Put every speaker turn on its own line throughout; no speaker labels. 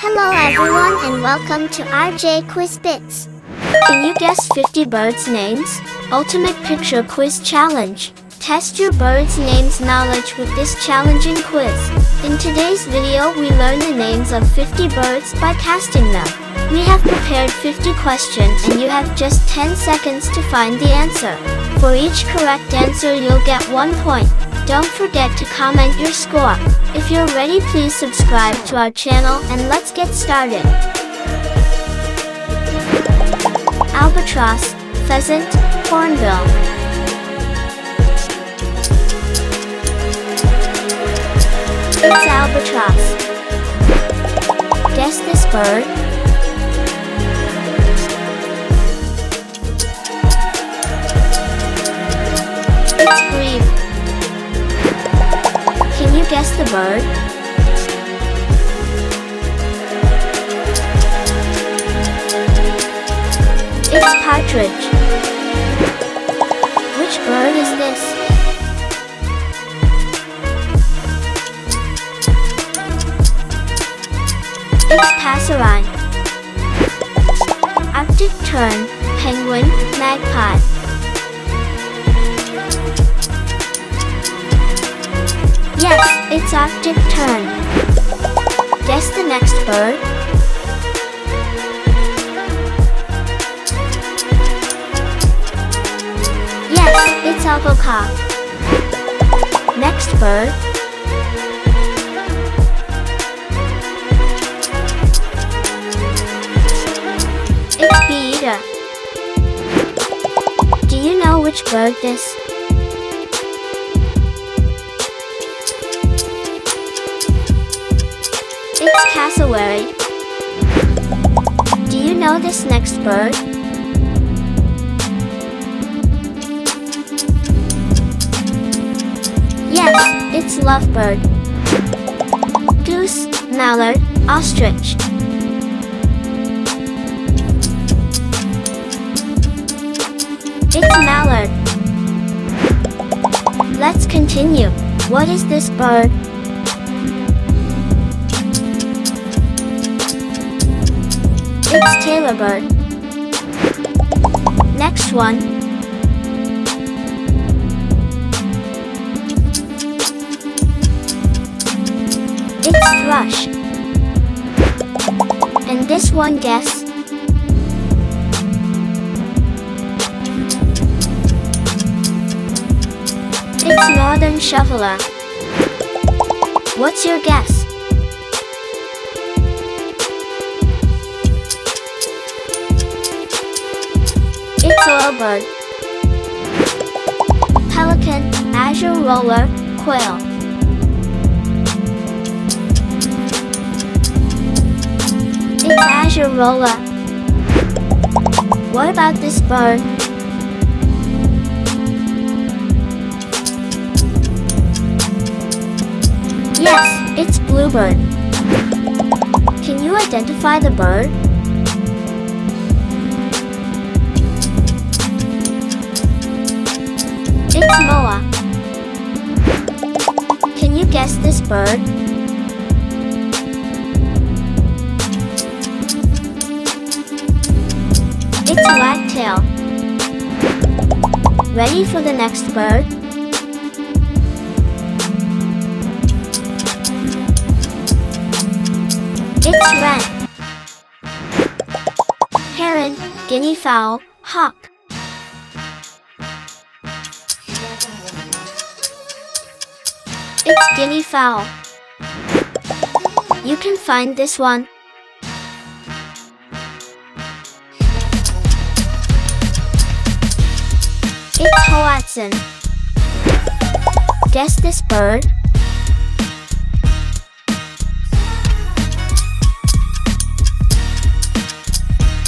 Hello everyone and welcome to RJ Quiz Bits.
Can you guess 50 birds' names? Ultimate Picture Quiz Challenge. Test your birds' names knowledge with this challenging quiz. In today's video we learn the names of 50 birds by casting them. We have prepared 50 questions and you have just 10 seconds to find the answer. For each correct answer you'll get 1 point. Don't forget to comment your score. If you're ready, please subscribe to our channel and let's get started. Albatross, pheasant, hornbill. It's albatross. Guess this bird. It's grebe. Can you guess the bird? It's partridge. Which bird is this? It's passerine. Arctic tern, penguin, magpie. Yes, it's Arctic tern. Guess the next bird. Yes, it's albacock. Next bird. It's bee-eater. Do you know which bird this? It's cassowary. Do you know this next bird? Yes, it's lovebird. Goose, mallard, ostrich. It's mallard. Let's continue. What is this bird? It's tailorbird. Next one. It's thrush. And this one, guess? It's northern shoveler. What's your guess? It's oilbird. Pelican, azure roller, quail. It's azure roller. What about this bird? Yes, it's bluebird. Can you identify the bird? It's moa. Can you guess this bird? It's wagtail. Ready for the next bird? It's wren. Heron, guinea fowl, hawk. It's guinea fowl. You can find this one. It's hoatzin. Guess this bird.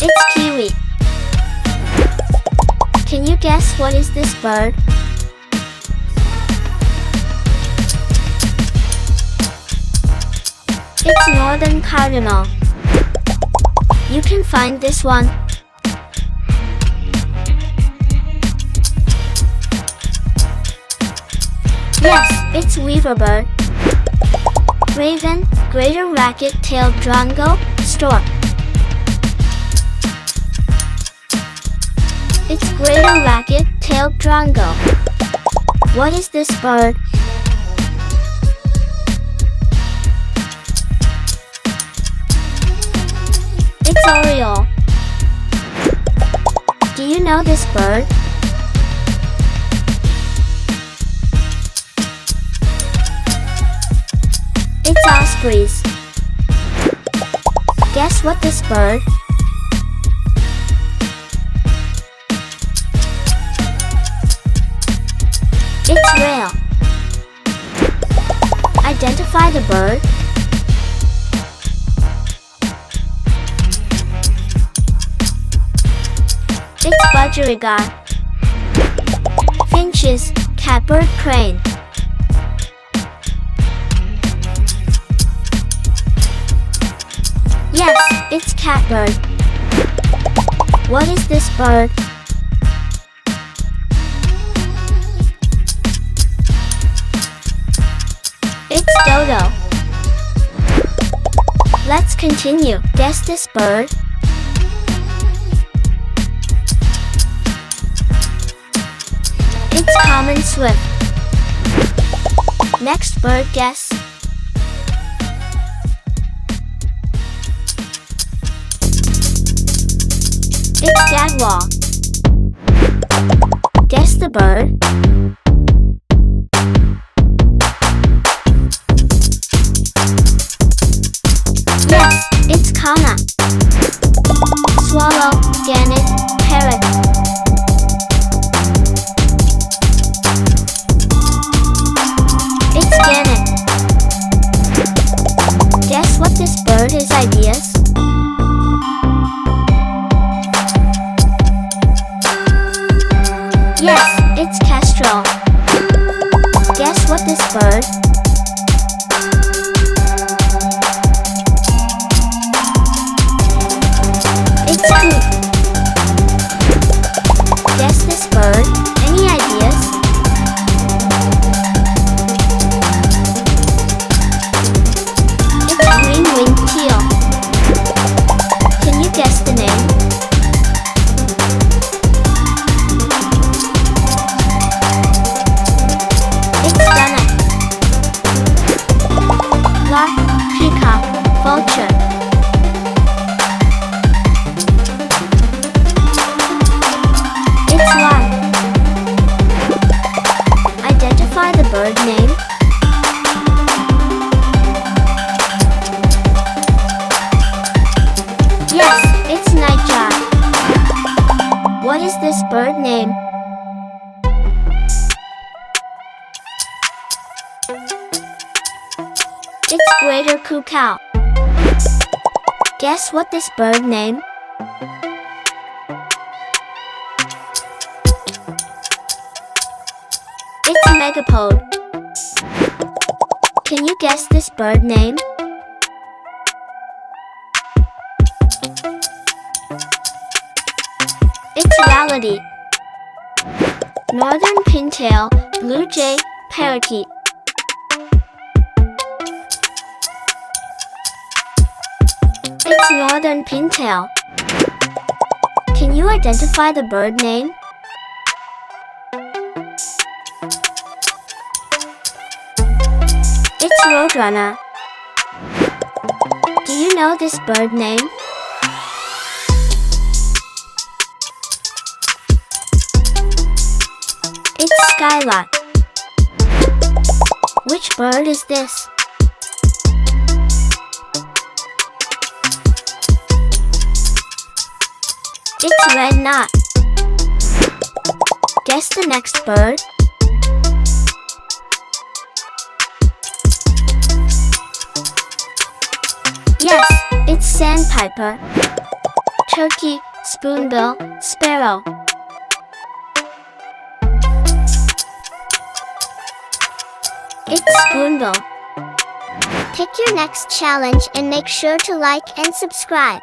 It's kiwi. Can you guess what is this bird? It's northern cardinal. You can find this one. Yes, it's weaverbird. Raven, greater racket-tailed drongo, stork. It's greater racket-tailed drongo. What is this bird? It's oriole. Do you know this bird? It's ospreys. Guess what this bird? It's rail. Identify the bird. It's budgerigar. Finches, catbird crane. Yes, it's catbird. What is this bird? It's dodo. Let's continue. Guess this bird. It's common swift. Next bird guess. It's jaguar. Guess the bird. Yes, it's kanna. Swallow, gannet, parrot. It's gannet. Guess what this bird is, ideas? Yes, it's kestrel. Guess what this bird? It's coot. Guess this bird. Any ideas? It's green-winged teal. Can you guess the name? It's dunnock. Lark, peacock, vulture. It's lark. Identify the bird name. Yes, it's nightjar. What is this bird name? It's greater cuckoo. Guess what this bird name? It's megapode. Can you guess this bird name? It's rallity. Northern pintail, blue jay, parakeet. It's northern pintail. Can you identify the bird name? It's roadrunner. Do you know this bird name? It's skylark. Which bird is this? It's red knot. Guess the next bird. Yes, it's sandpiper. Turkey, spoonbill, sparrow. It's spoonbill.
Pick your next challenge and make sure to like and subscribe.